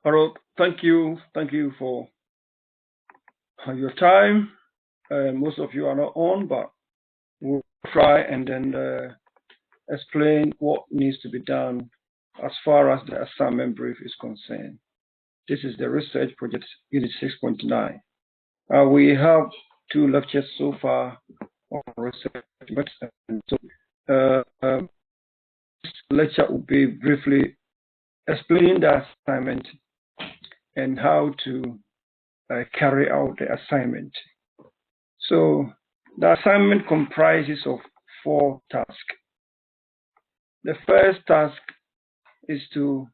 Harold, thank you for your time. Most of you are not on, but we'll try and then explain what needs to be done as far as the assignment brief is concerned. This is the research project unit 6.9. We have 2 lectures so far on research, and so this lecture will be briefly explaining the assignment and how to carry out the assignment. So the assignment comprises of 4 tasks. The first task is to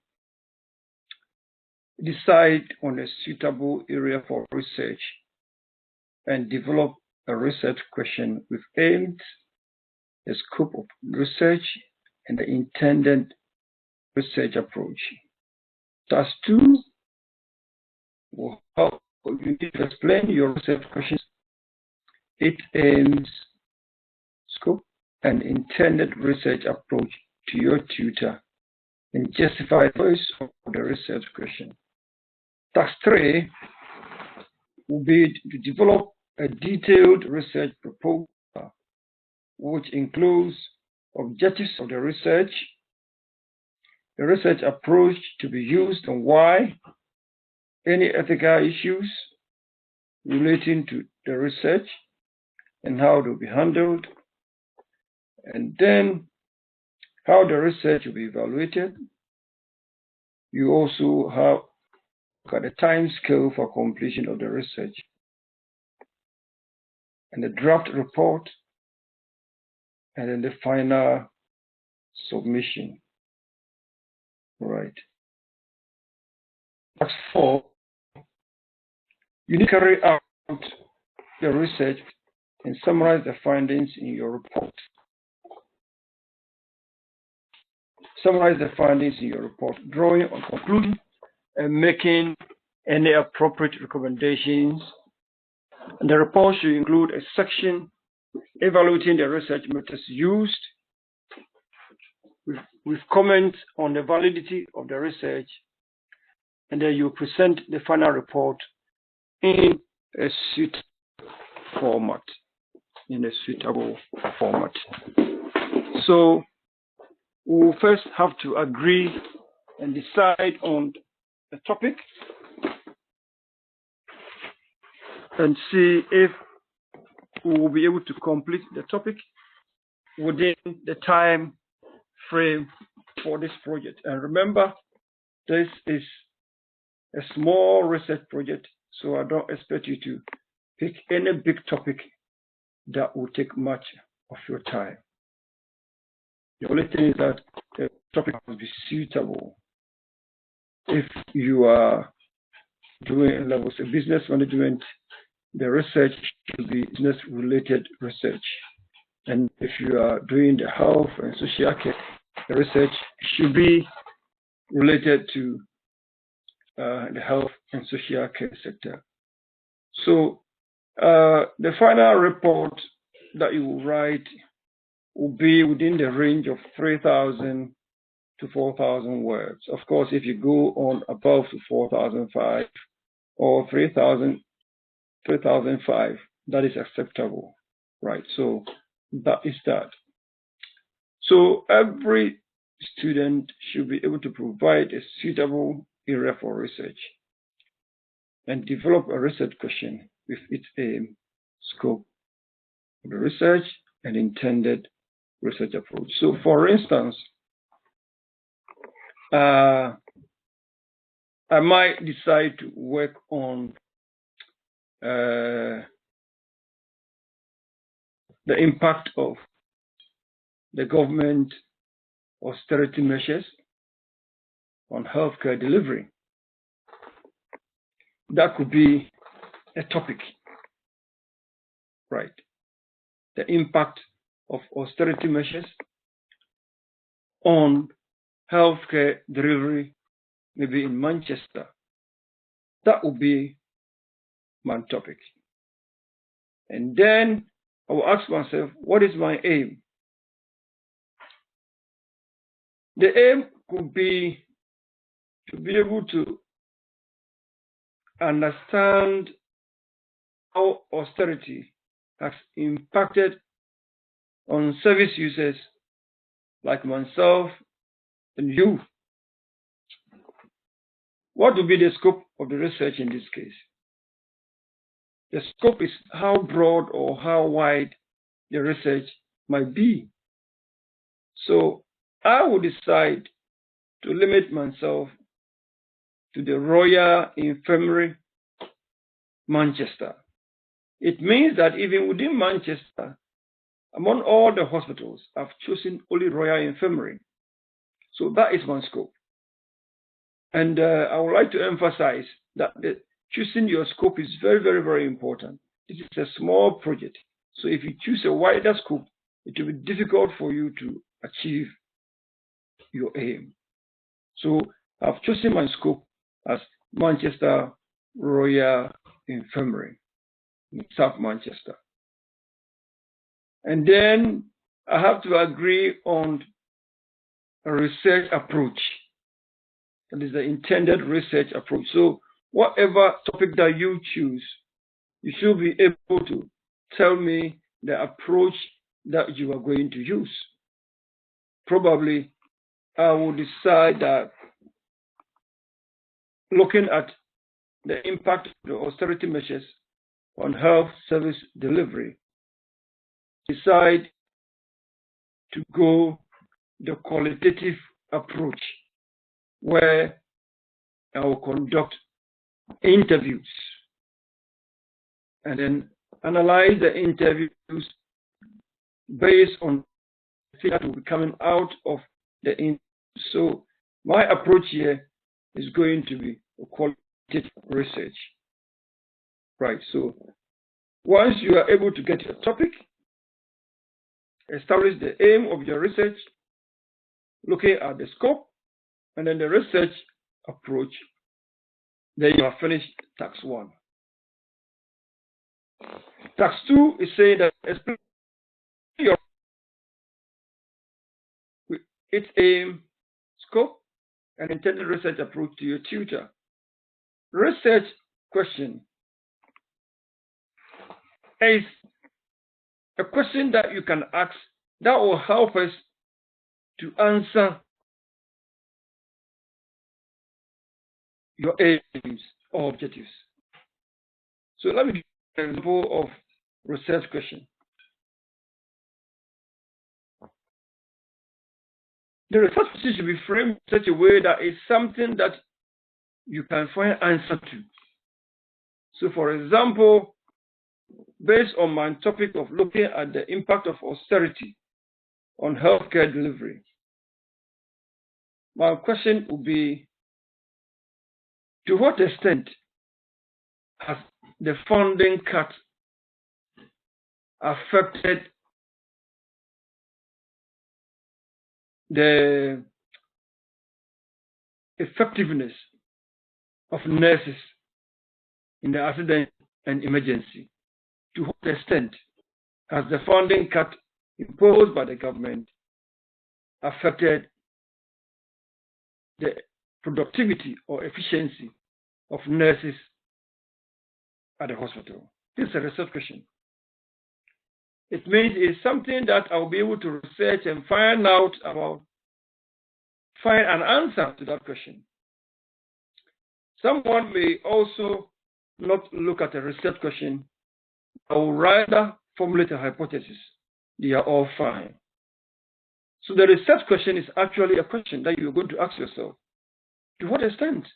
decide on a suitable area for research and develop a research question with aims, the scope of research, and the intended research approach. Task 2 will help you to explain your research questions, its aims, scope, and intended research approach to your tutor, and justify the choice of the research question. Task 3 will be to develop a detailed research proposal, which includes objectives of the research, the research approach to be used and why, any ethical issues relating to the research and how it will be handled, and then how the research will be evaluated. You also have the time scale for completion of the research, and the draft report, and then the final submission. Right. Task 4, you need to carry out the research and summarize the findings in your report. Summarize the findings in your report, drawing a conclusion and making any appropriate recommendations. And the report should include a section evaluating the research methods used, with comments on the validity of the research, and then you present the final report in a suitable format. So we'll first have to agree and decide on the topic and see if we will be able to complete the topic within the time frame for this project. And remember, this is a small research project, so I don't expect you to pick any big topic that will take much of your time. The only thing is that the topic must be suitable. If you are doing levels of business management, the research should be business-related research. And if you are doing the health and social care, the research should be related to the health and social care sector. So the final report that you will write will be within the range of 3,000 to 4,000 words. Of course, if you go on above to 4,005 or 3,005, that is acceptable, right? So that is that. So every student should be able to provide a suitable area for research and develop a research question with its aim, scope of the research, and intended research approach. So for instance, I might decide to work on the impact of the government austerity measures on healthcare delivery. That could be a topic, right? The impact of austerity measures on healthcare delivery, maybe in Manchester. That would be my topic. And then I will ask myself, what is my aim? The aim could be to be able to understand how austerity has impacted on service users like myself and you. What will be the scope of the research in this case? The scope is how broad or how wide the research might be. So I will decide to limit myself to the Royal Infirmary, Manchester. It means that even within Manchester, among all the hospitals, I've chosen only Royal Infirmary. So that is my scope. And I would like to emphasize that choosing your scope is very, very, very important. This is a small project. So if you choose a wider scope, it will be difficult for you to achieve your aim. So I've chosen my scope as Manchester Royal Infirmary in South Manchester. And then I have to agree on a research approach. That is the intended research approach. So whatever topic that you choose, you should be able to tell me the approach that you are going to use. Probably I will decide that looking at the impact of the austerity measures on health service delivery, decide to go the qualitative approach, where I will conduct interviews and then analyze the interviews based on the things that will be coming out of the interview. So my approach here is going to be a qualitative research. Right, so once you are able to get your topic, establish the aim of your research, looking at the scope, and then the research approach, then you have finished task 1. Task 2 is saying that explain your its aim, scope, and intended research approach to your tutor. Research question is a question that you can ask that will help us to answer your aims or objectives. So let me give you an example of research question. The research question should be framed in such a way that it's something that you can find answer to. So for example, based on my topic of looking at the impact of austerity on healthcare delivery, my question would be, to what extent has the funding cut affected the effectiveness of nurses in the accident and emergency? To what extent has the funding cut imposed by the government affected the productivity or efficiency of nurses at the hospital? This is a research question. It means it's something that I'll be able to research and find out about, find an answer to that question. Someone may also not look at a research question, or rather formulate a hypothesis. They are all fine. So the research question is actually a question that you're going to ask yourself. To what extent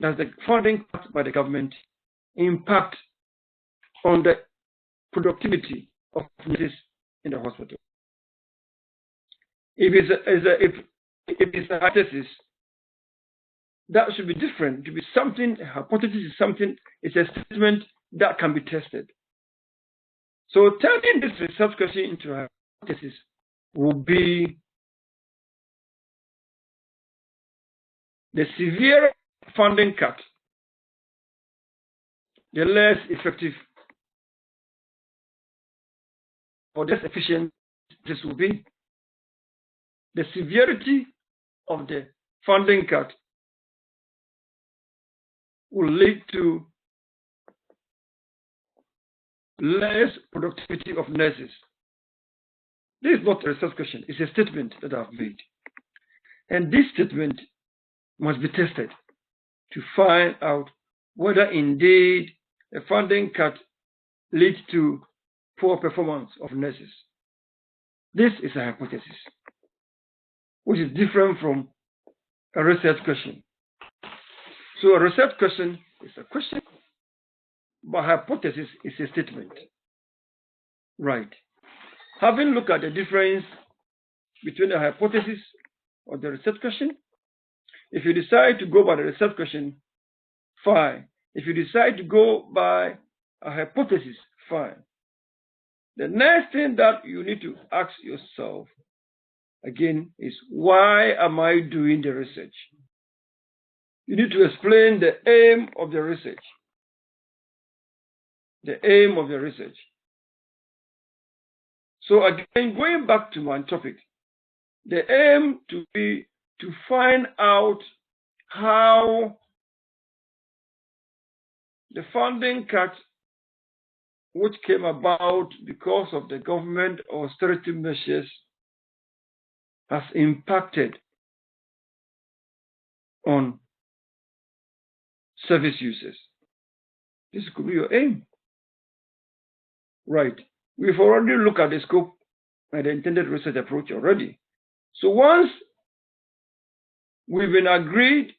does the funding cut by the government impact on the productivity of nurses in the hospital? If it's a hypothesis, that should be different. To be something, a hypothesis is something, it's a statement that can be tested. So turning this research question into a hypothesis will be the severe funding cut, the less effective or less efficient this will be. The severity of the funding cut will lead to less productivity of nurses. This is not a research question, it's a statement that I've made. And this statement must be tested to find out whether indeed a funding cut leads to poor performance of nurses. This is a hypothesis, which is different from a research question. So a research question is a question, but hypothesis is a statement. Right. Having looked at the difference between the hypothesis or the research question, if you decide to go by the research question, fine. If you decide to go by a hypothesis, fine. The next thing that you need to ask yourself again is, why am I doing the research? You need to explain the aim of the research. The aim of the research. So again, going back to my topic, the aim to be to find out how the funding cut, which came about because of the government austerity measures, has impacted on service users. This could be your aim. Right. We've already looked at the scope and the intended research approach already. So once we've been agreed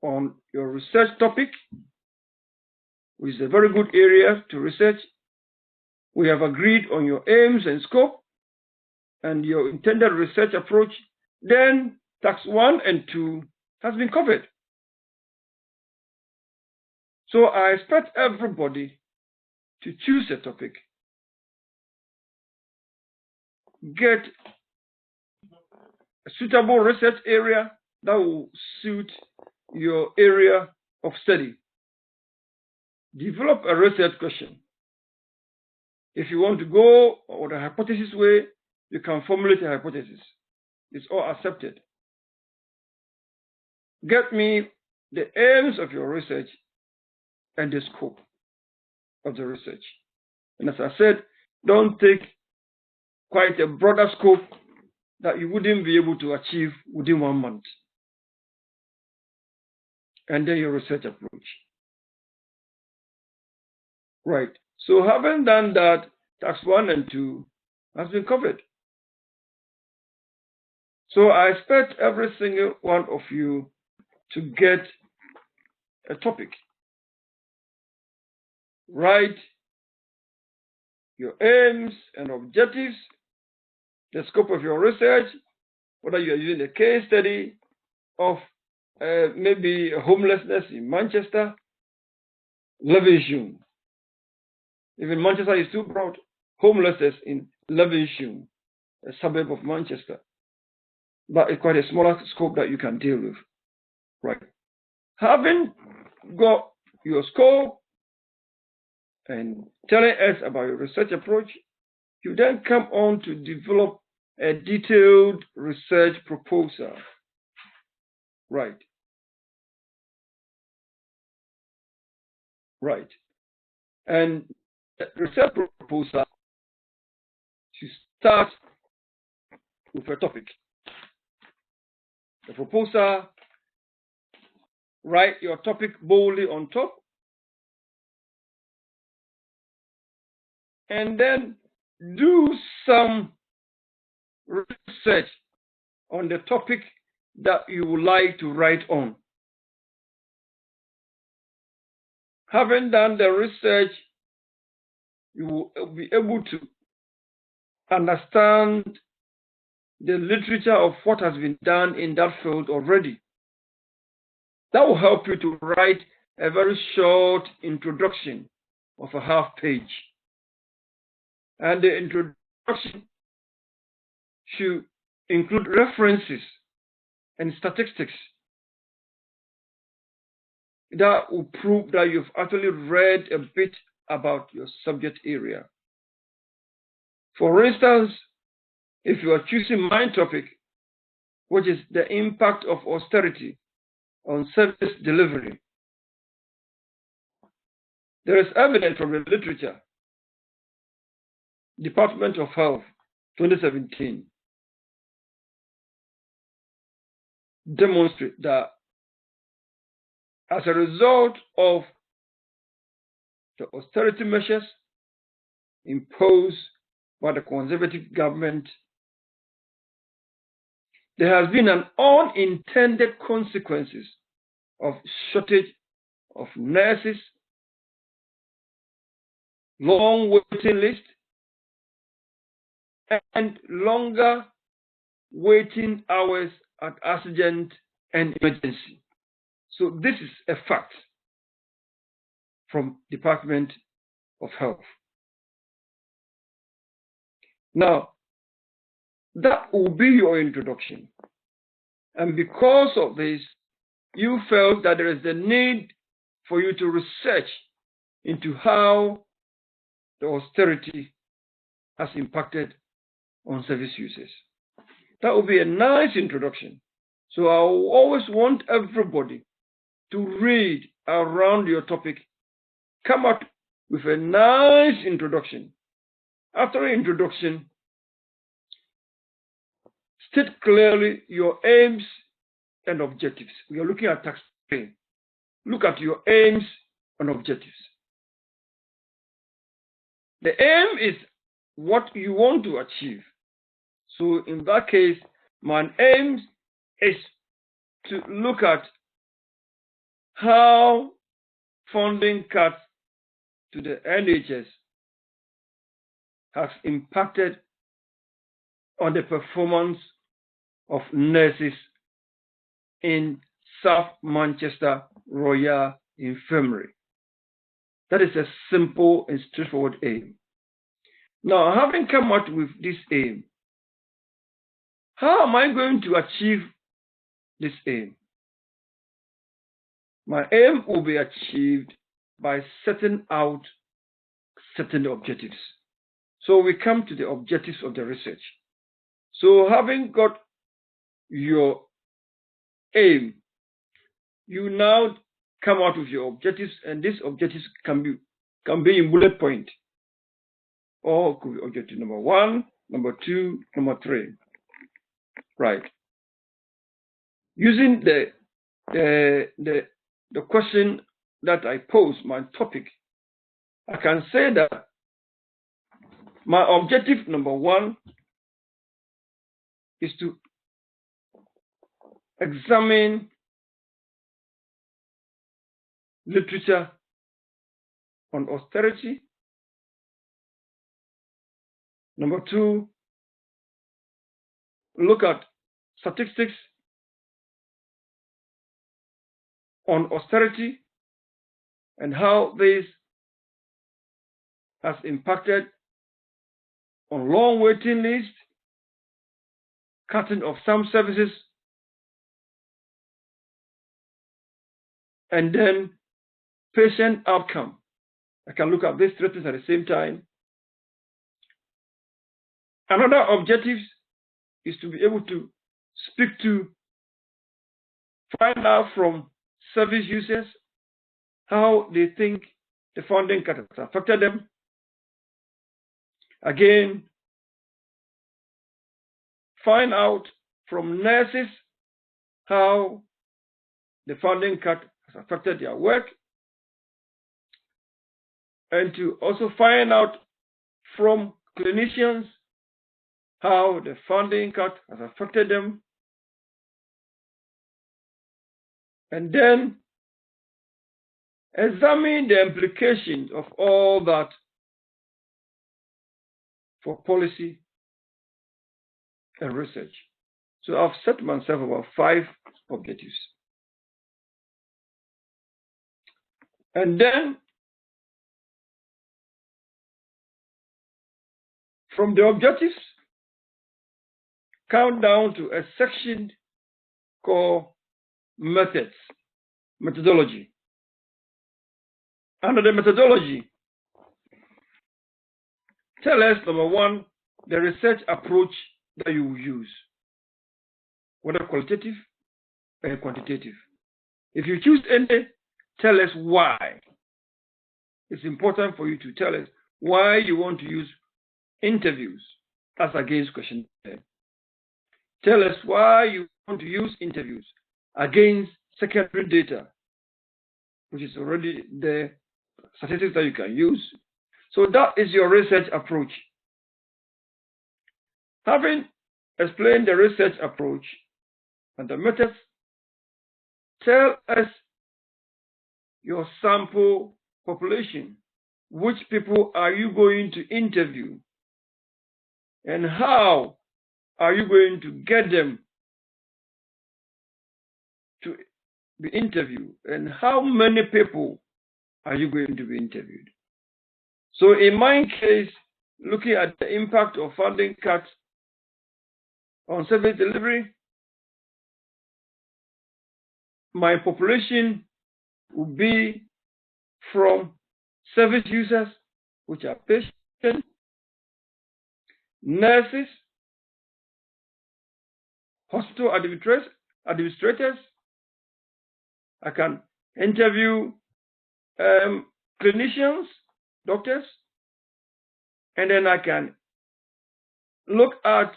on your research topic, which is a very good area to research, we have agreed on your aims and scope and your intended research approach, then tax 1 and 2 has been covered. So I expect everybody to choose a topic, get a suitable research area that will suit your area of study. Develop a research question. If you want to go or the hypothesis way, you can formulate a hypothesis. It's all accepted. Get me the aims of your research and the scope of the research. And as I said, don't take quite a broader scope that you wouldn't be able to achieve within 1 month. And then your research approach. Right. So having done that, tax 1 and 2 has been covered. So I expect every single one of you to get a topic. Write your aims and objectives, the scope of your research, whether you are using a case study of maybe homelessness in Manchester, Lewisham. Even Manchester is too broad. Homelessness in Lewisham, a suburb of Manchester. But it's quite a smaller scope that you can deal with. Right. Having got your scope and telling us about your research approach, you then come on to develop a detailed research proposal. Right. Right. And the research proposal to start with a topic. The proposal, write your topic boldly on top, and then do some research on the topic that you would like to write on. Having done the research, you will be able to understand the literature of what has been done in that field already. That will help you to write a very short introduction of a half page. And the introduction should include references and statistics that will prove that you've actually read a bit about your subject area. For instance, if you are choosing my topic, which is the impact of austerity on service delivery. There is evidence from the literature, Department of Health, 2017, demonstrate that as a result of the austerity measures imposed by the conservative government, there has been an unintended consequences of shortage of nurses, long waiting list, and longer waiting hours at accident and emergency. So this is a fact from Department of Health. Now, that will be your introduction. And because of this, you felt that there is a need for you to research into how the austerity has impacted on service users. That will be a nice introduction. So I always want everybody to read around your topic, come up with a nice introduction. After introduction, state clearly your aims and objectives. We are looking at taxpaying. Look at your aims and objectives. The aim is what you want to achieve. So in that case, my aim is to look at how funding cuts to the NHS has impacted on the performance of nurses in South Manchester Royal Infirmary. That is a simple and straightforward aim. Now, having come out with this aim, how am I going to achieve this aim? My aim will be achieved by setting out certain objectives. So we come to the objectives of the research. So having got your aim, you now come out with your objectives, and these objectives can be in bullet point, or could be objective number 1, number 2, number 3. Right. Using the question that I posed, my topic, I can say that my objective number 1 is to examine literature on austerity. Number 2, look at statistics on austerity and how this has impacted on long waiting lists, cutting of some services, and then patient outcome. I can look at these three things at the same time. Another objective is to be able to find out from service users how they think the funding cut has affected them. Again, find out from nurses how the funding cut has affected their work, and to also find out from clinicians how the funding cut has affected them, and then examine the implications of all that for policy and research. So I've set myself about 5 objectives. And then from the objectives, count down to a section called methodology. Under the methodology, tell us, number 1, the research approach that you will use, whether qualitative and quantitative. If you choose any, tell us why. It's important for you to tell us why you want to use interviews as against questionnaire. Tell us why you want to use interviews against secondary data, which is already the statistics that you can use. So that is your research approach. Having explained the research approach and the methods, tell us your sample population. Which people are you going to interview? And how are you going to get them to be interviewed? And how many people are you going to be interviewed? So in my case, looking at the impact of funding cuts on service delivery, my population will be from service users, which are patients, nurses, hospital administrators. I can interview clinicians, doctors, and then I can look at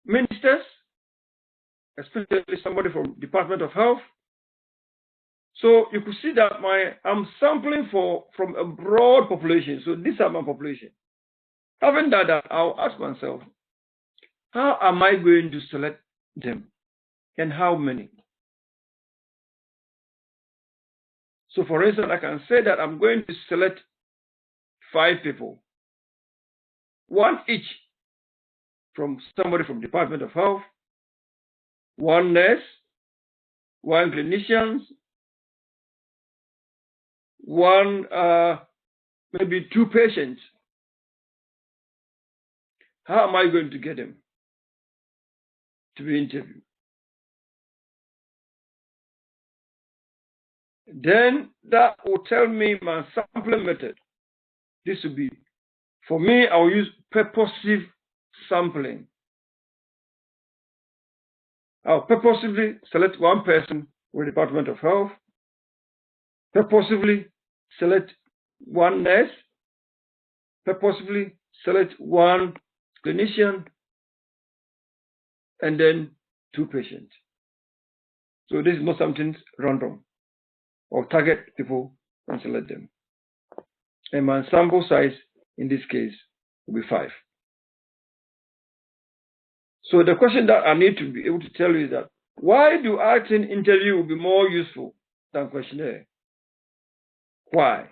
ministers, especially somebody from Department of Health. So you could see that I'm sampling from a broad population. So these are my population. Having done that, I'll ask myself, how am I going to select them and how many? So for instance, I can say that I'm going to select 5 people, 1 each from somebody from Department of Health, 1 nurse, 1 clinician, 1 maybe 2 patients. How am I going to get them to be interviewed? Then that will tell me my sampling method. This will be, for me, I will use purposive sampling. I'll purposively select 1 person with the Department of Health, purposively select 1 nurse, purposively select 1 clinician, and then 2 patients. So this is not something random, or target people and select them. And my sample size in this case will be 5. So the question that I need to be able to tell you is that, why do I think interview will be more useful than questionnaire? Why?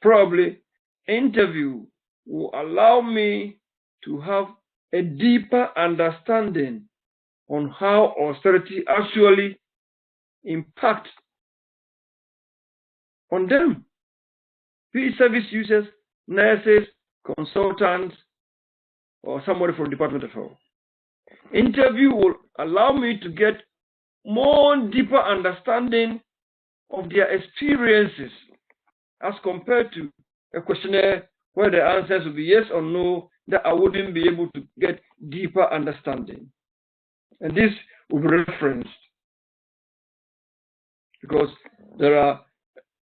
Probably interview will allow me to have a deeper understanding on how austerity actually impacts on them. Be it service users, nurses, consultants, or somebody from the Department of Health. Interview will allow me to get more deeper understanding of their experiences as compared to a questionnaire where the answers will be yes or no, that I wouldn't be able to get deeper understanding. And this will be referenced because there are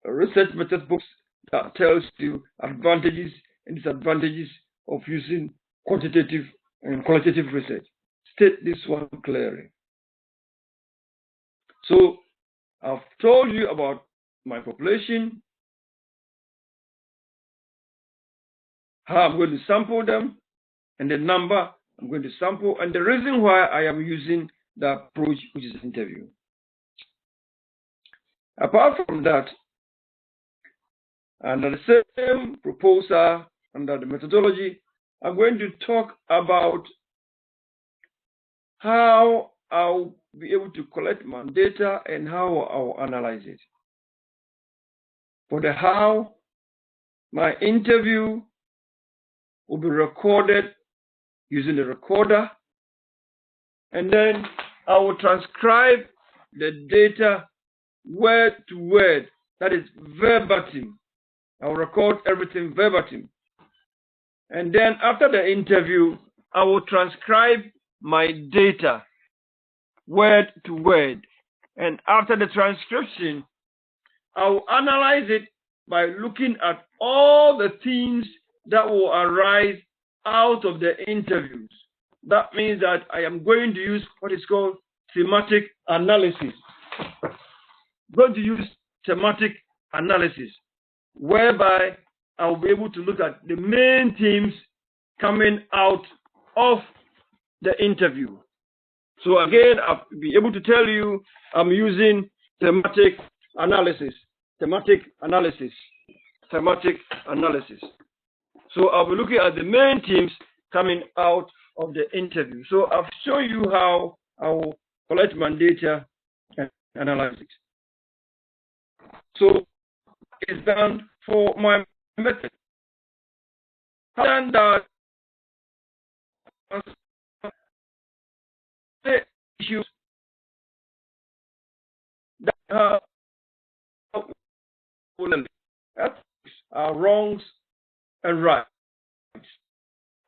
research method books that tells you advantages and disadvantages of using quantitative and qualitative research. State this one clearly. So I've told you about my population, how I'm going to sample them, and the number I'm going to sample, and the reason why I am using the approach, which is interview. Apart from that, under the same proposal, under the methodology, I'm going to talk about how I'll be able to collect my data and how I'll analyze it. For the how, my interview will be recorded using the recorder, and then I will transcribe the data word to word, that is verbatim. I will record everything verbatim. And then after the interview, I will transcribe my data word to word. And after the transcription, I will analyze it by looking at all the themes that will arise out of the interviews. That means that I am going to use what is called thematic analysis. I'm going to use thematic analysis, whereby I will be able to look at the main themes coming out of the interview. So again, I'll be able to tell you I'm using thematic analysis. Thematic analysis. Thematic analysis. So I'll be looking at the main themes coming out of the interview. So I'll show you how I will collect my data and analyze it. So it's done for my method. And the issues that are wrongs and rights.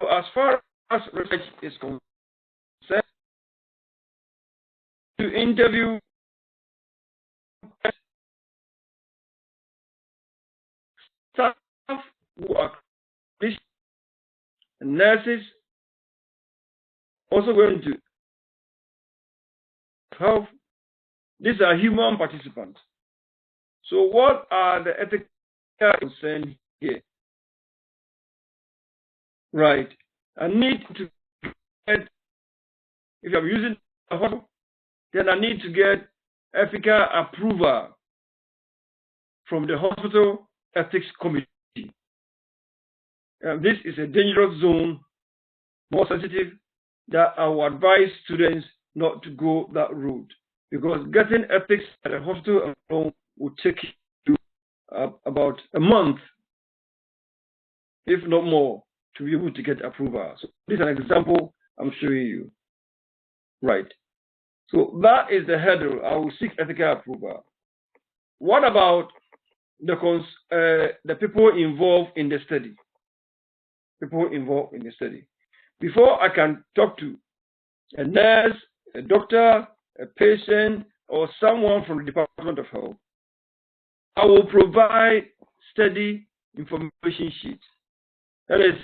So as far as research is concerned, to interview staff who are nurses, also going to health. These are human participants. So what are the ethical concerns here? Right. I need to get, if I'm using a hospital, then I need to get ethical approval from the hospital ethics committee. This is a dangerous zone, more sensitive, that I will advise students not to go that route, because getting ethics at a hospital alone will take you about a month, if not more, to be able to get approval. So this is an example I'm showing you. Right. So that is the hurdle. I will seek ethical approval. What about the people involved in the study? People involved in the study. Before I can talk to a nurse, a doctor, a patient, or someone from the Department of Health, I will provide study information sheets. That is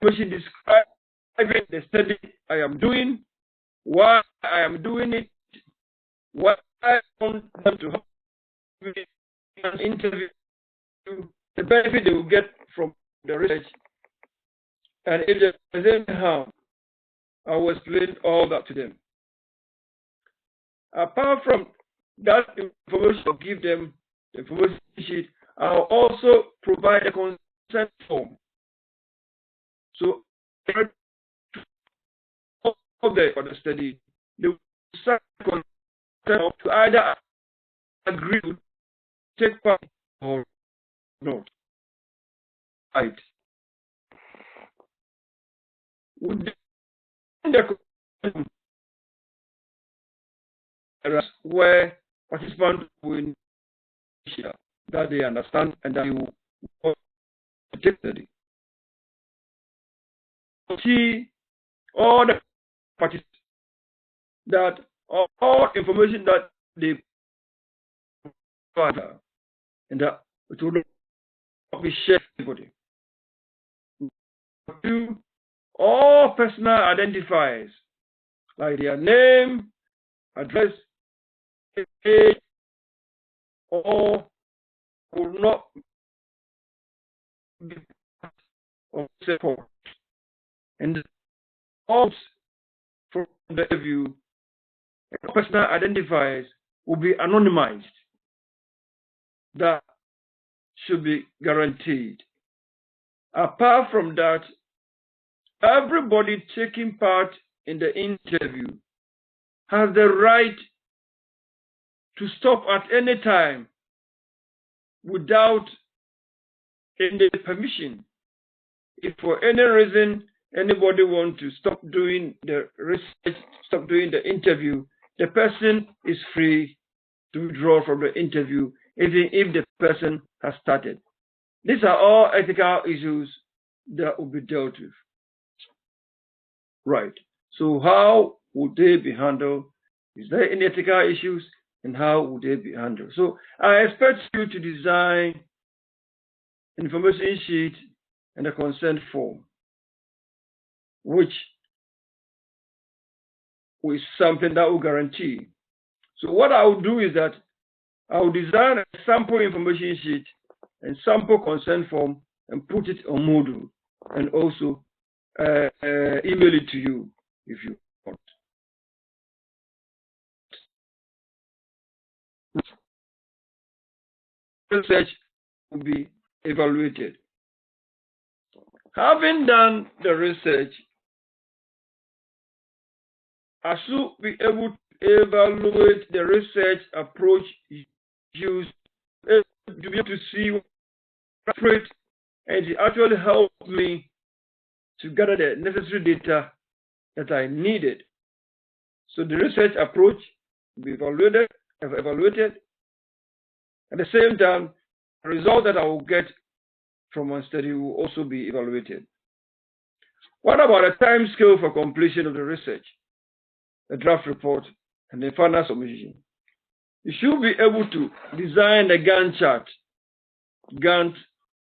information describing the study I am doing, why I am doing it, what I want them to have an interview, the benefit they will get from the research, and if there is any harm, I will explain all that to them. Apart from that information, I'll give them the information sheet. I'll also provide a consent form. So, for the study, they will sign consent to either agree to take part or not. Right. Where participants will share that they understand and that you will take study. See all the participants that all information that they provide and that it will not be shared with anybody. Do all personal identifiers like their name, address, age, or will not be part of support. And all from the interview, personal identifiers will be anonymized. That should be guaranteed. Apart from that, everybody taking part in the interview has the right to stop at any time without any permission. If for any reason anybody wants to stop doing the research, stop doing the interview, the person is free to withdraw from the interview, even if the person has started. These are all ethical issues that will be dealt with. Right. So how would they be handled? Is there any ethical issues, and how would they be handled? So I expect you to design an information sheet and a consent form, which is something that will guarantee. So what I will do is that I will design a sample information sheet and sample consent form and put it on Moodle, and also email it to you if you want. Research will be evaluated. Having done the research, I should be able to evaluate the research approach used to be able to see what and it actually helped me to gather the necessary data that I needed. So the research approach will be evaluated. At the same time, the result that I will get from my study will also be evaluated. What about a time scale for completion of the research, the draft report, and the final submission? You should be able to design a Gantt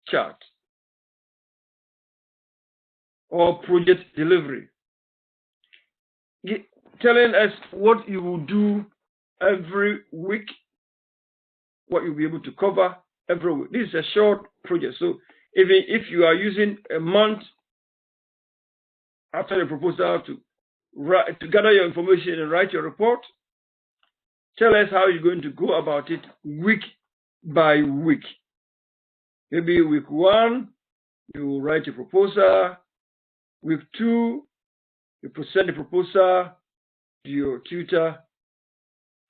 chart, or project delivery, telling us what you will do every week, what you'll be able to cover every week. This is a short project, so even if you are using a month after the proposal to gather your information and write your report, tell us how you're going to go about it week by week. Maybe week 1, you write a proposal. Week 2, you present the proposal to your tutor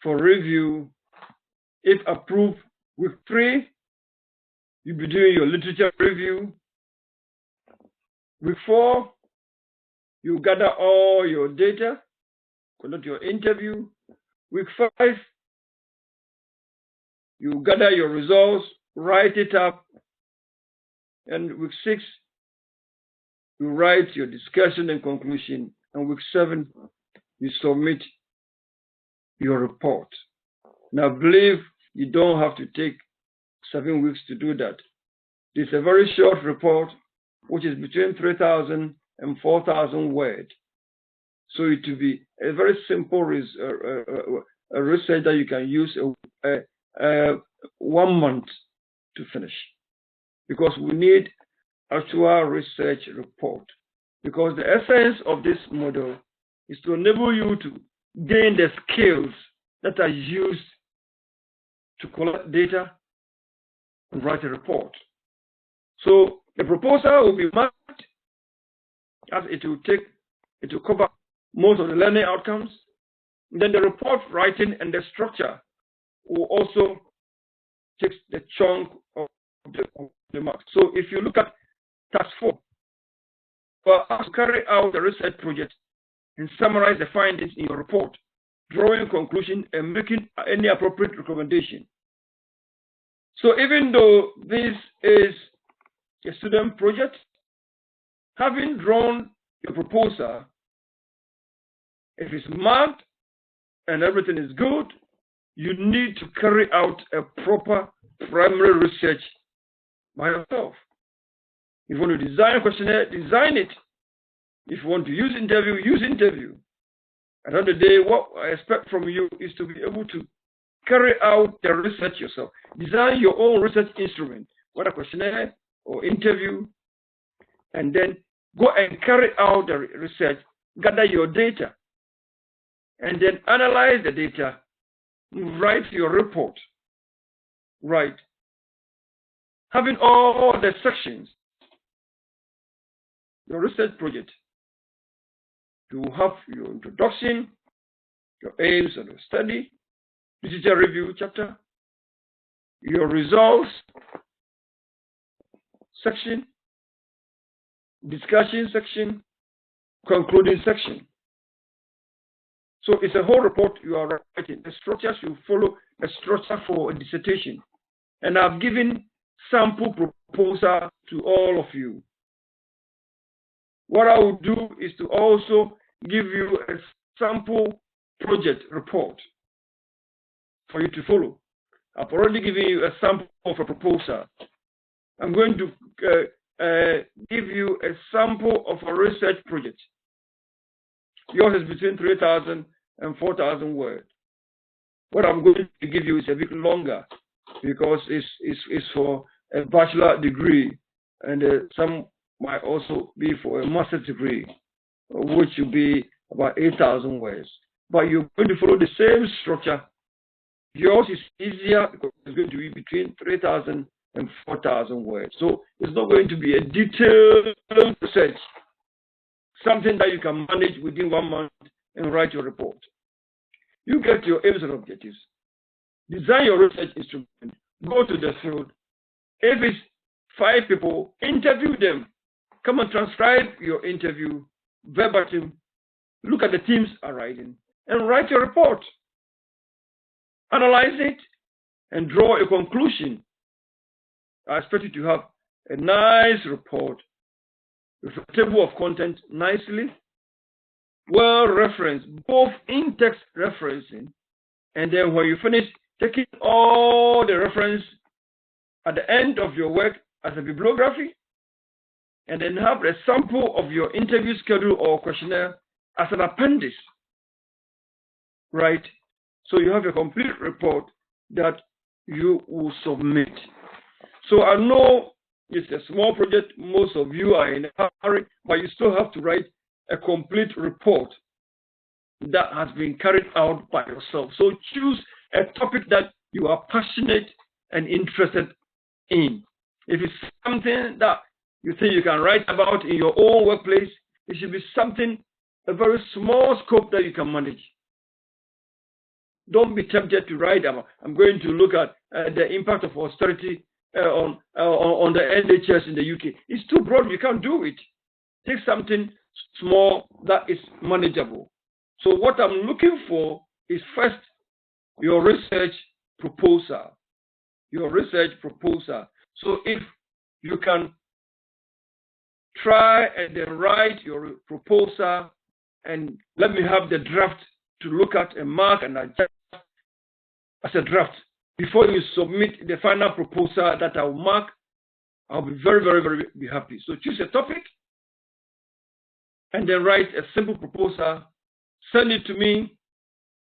for review. If approved, week 3, you'll be doing your literature review. Week 4, you gather all your data, conduct your interview. Week 5, you gather your results, write it up. And week 6, you write your discussion and conclusion. And week 7, you submit your report. Now, believe you don't have to take 7 weeks to do that. It's a very short report, which is between 3,000 and 4,000 words. So it will be a very simple research that you can use 1 month to finish. Because we need actual research report. Because the essence of this model is to enable you to gain the skills that are used to collect data and write a report. So the proposal will be marked as it will cover most of the learning outcomes. Then the report writing and the structure will also take the chunk of the mark. So if you look at task 4, for us to carry out the research project and summarize the findings in your report, drawing conclusion and making any appropriate recommendation. So even though this is a student project, having drawn your proposal, if it's marked and everything is good, you need to carry out a proper primary research by yourself. If you want to design a questionnaire, design it. If you want to use interview, use interview. At the end of the day, what I expect from you is to be able to carry out the research yourself. Design your own research instrument, whether questionnaire or interview, and then go and carry out the research, gather your data, and then analyze the data, write your report. Right. Having all the sections, your research project, you have your introduction, your aims of the study, literature review chapter, your results section, discussion section, concluding section. So it's a whole report you are writing. The structure should follow a structure for a dissertation. And I've given sample proposal to all of you. What I will do is to also give you a sample project report for you to follow. I've already given you a sample of a proposal. I'm going to give you a sample of a research project. Yours is between 3,000 and 4,000 words. What I'm going to give you is a bit longer because it's for a bachelor degree, and some might also be for a master's degree, which will be about 8,000 words. But you're going to follow the same structure. Yours is easier because it's going to be between 3,000 and 4,000 words. So it's not going to be a detailed research, something that you can manage within 1 month and write your report. You get your aims and objectives. Design your research instrument. Go to the field. If it's 5 people, interview them. Come and transcribe your interview verbatim. Look at the themes are writing and write your report. Analyze it and draw a conclusion. I expect you to have a nice report with a table of content nicely, well referenced, both in-text referencing, and then when you finish, taking all the reference at the end of your work as a bibliography, and then have a sample of your interview schedule or questionnaire as an appendix, right? So you have a complete report that you will submit. So I know it's a small project, most of you are in a hurry, but you still have to write a complete report that has been carried out by yourself. So choose a topic that you are passionate and interested in. If it's something that you think you can write about in your own workplace, it should be something, a very small scope that you can manage. Don't be tempted to write about, I'm going to look at the impact of austerity on the NHS in the UK. It's too broad, you can't do it. Take something small that is manageable. So what I'm looking for is first your research proposal. Your research proposal. So if you can try and then write your proposal and let me have the draft to look at and mark and adjust as a draft before you submit the final proposal that I'll mark, I'll be very, very, very be happy. So choose a topic and then write a simple proposal, send it to me,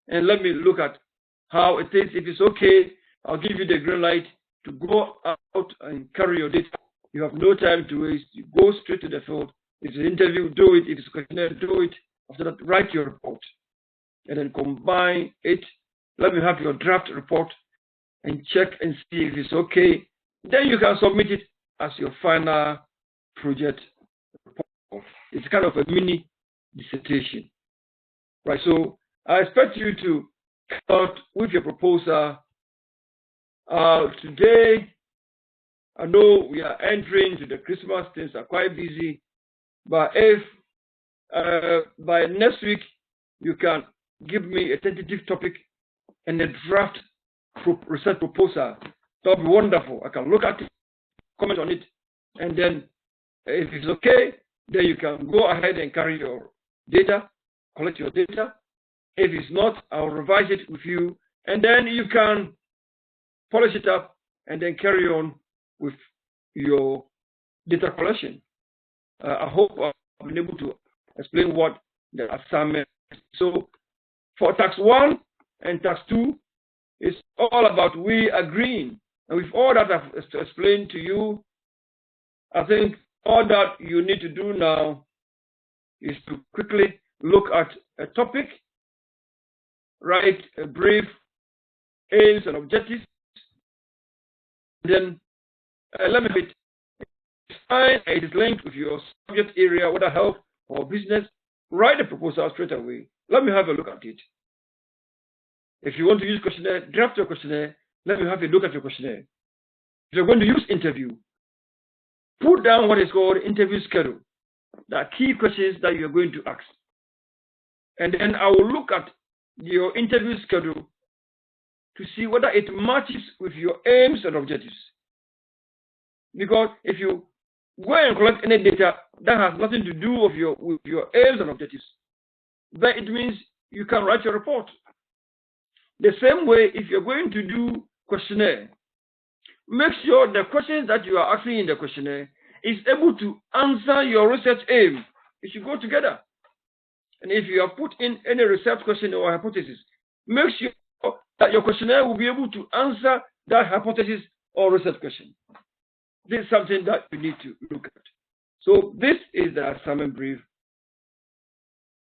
and let me look at how it is. If it's okay, I'll give you the green light to go out and carry your data. You have no time to waste. You go straight to the field. If it's an interview, do it. If it's a questionnaire, do it. After that, write your report and then combine it. Let me have your draft report and check and see if it's okay. Then you can submit it as your final project report. It's kind of a mini dissertation, right? So I expect you to come out with your proposal today. I know we are entering to the Christmas, things are quite busy, but if by next week you can give me a tentative topic and a draft research proposal, that would be wonderful. I can look at it, comment on it, and then if it's okay, then you can go ahead and carry your data, collect your data. If it's not, I'll revise it with you, and then you can polish it up and then carry on with your data collection. I hope I've been able to explain what the assignment is. So for tax 1 and tax 2, it's all about we agreeing. And with all that I've explained to you, I think all that you need to do now is to quickly look at a topic, write a brief aims and objectives, then let me read. It is linked with your subject area, whether health or business. Write a proposal straight away. Let me have a look at it. If you want to use questionnaire, draft your questionnaire. Let me have a look at your questionnaire. If you're going to use interview, put down what is called interview schedule. There are key questions that you're going to ask. And then I will look at your interview schedule to see whether it matches with your aims and objectives. Because if you go and collect any data that has nothing to do with your aims and objectives, then it means you can write your report. The same way, if you're going to do questionnaire, make sure the questions that you are asking in the questionnaire is able to answer your research aim. It should go together. And if you have put in any research question or hypothesis, make sure that your questionnaire will be able to answer that hypothesis or research question. This is something that you need to look at. So this is the assignment brief,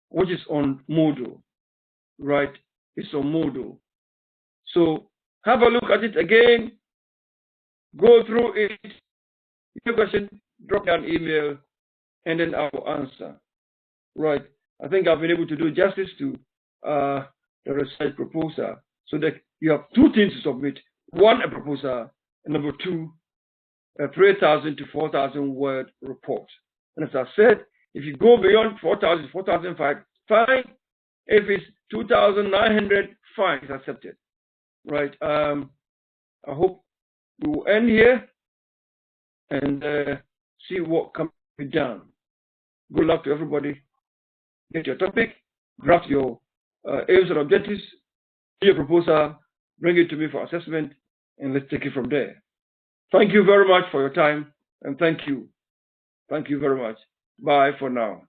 which is on Moodle, right? It's on Moodle. So have a look at it again, go through it. If you have a question, drop me an email, and then I will answer. Right. I think I've been able to do justice to the research proposal, so that you have two things to submit. One, a proposal, and number two, a 3,000 to 4,000 word report. And as I said, if you go beyond 4,000, 4,005, fine. If it's 2,900, fine, it's accepted. Right. I hope we will end here and see what can be done. Good luck to everybody. Get your topic, draft your aims and objectives, do your proposal, bring it to me for assessment, and let's take it from there. Thank you very much for your time, and thank you. Thank you very much. Bye for now.